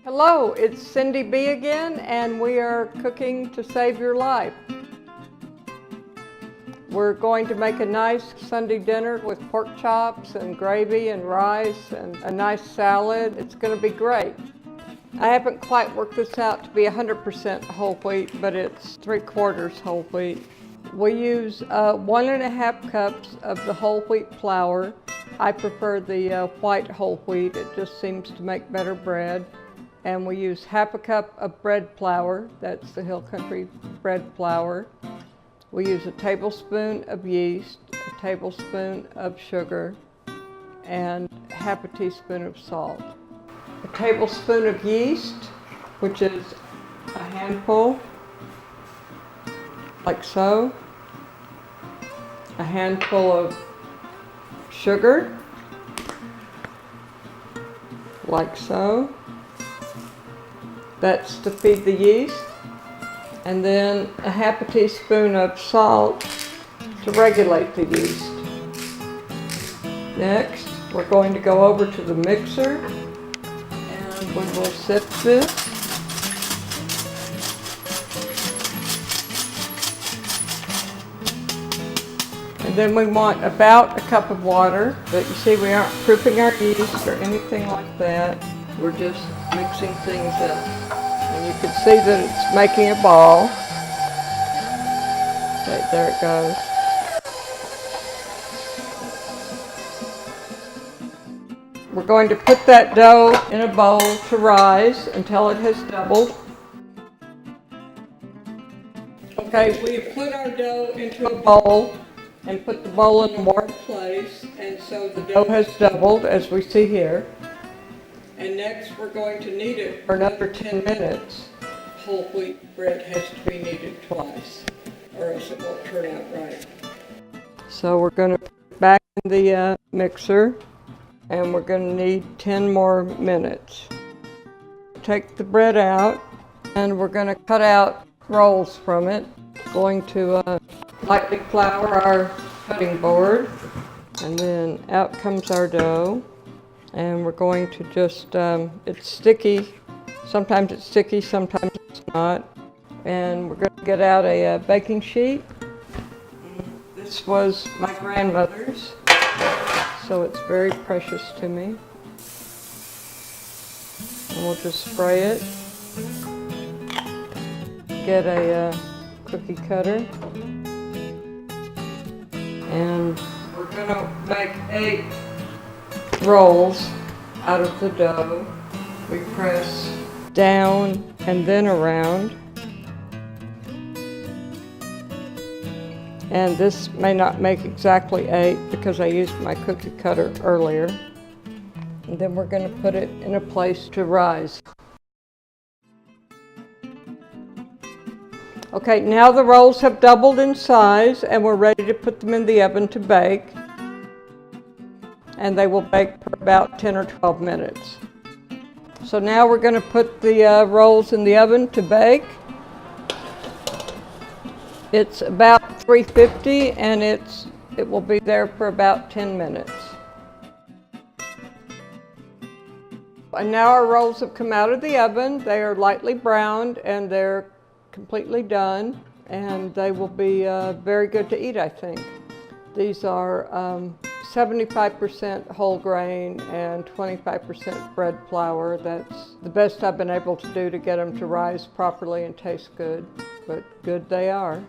Hello, it's Cindy B again, and we are cooking to save your life. We're going to make a nice Sunday dinner with pork chops and gravy and rice and a nice salad. It's going to be great. I haven't quite worked this out to be 100% whole wheat, but it's 3/4 whole wheat. We use 1½ cups of the whole wheat flour. I prefer the white whole wheat. It just seems to make better bread. And we use ½ cup of bread flour. That's the Hill Country bread flour. We use a tablespoon of yeast, a tablespoon of sugar, and ½ teaspoon of salt. A tablespoon of yeast, which is a handful, like so. A handful of sugar, like so. That's to feed the yeast. And then a ½ teaspoon of salt to regulate the yeast. Next, we're going to go over to the mixer and we will sift this. And then we want about a cup of water, but you see we aren't proofing our yeast or anything like that. We're just mixing things up. And you can see that it's making a ball. Okay, there it goes. We're going to put that dough in a bowl to rise until it has doubled. Okay, we've put our dough into a bowl and put the bowl in a warm place, and so the dough has doubled, as we see here. And next we're going to knead it for another 10 minutes. Whole wheat bread has to be kneaded twice, or else it won't turn out right. So we're going to put it back in the mixer, and we're going to knead 10 more minutes. Take the bread out, and we're going to cut out rolls from it. Going to lightly flour our cutting board, and then out comes our dough. And we're going to just, it's sticky. Sometimes it's sticky, sometimes it's not. And we're going to get out a baking sheet. This was my grandmother's, so it's very precious to me. And we'll just spray it. Get a cookie cutter. And we're going to make 8 rolls out of the dough. We press down and then around. And this may not make exactly 8 because I used my cookie cutter earlier. And then we're going to put it in a place to rise. Okay, now the rolls have doubled in size and we're ready to put them in the oven to bake. And they will bake for about 10 or 12 minutes. So now we're going to put the rolls in the oven to bake. It's about 350 and it will be there for about 10 minutes. And now our rolls have come out of the oven. They are lightly browned and they're completely done, and they will be very good to eat, I think. These are 75% whole grain and 25% bread flour. That's the best I've been able to do to get them to rise properly and taste good, but good they are.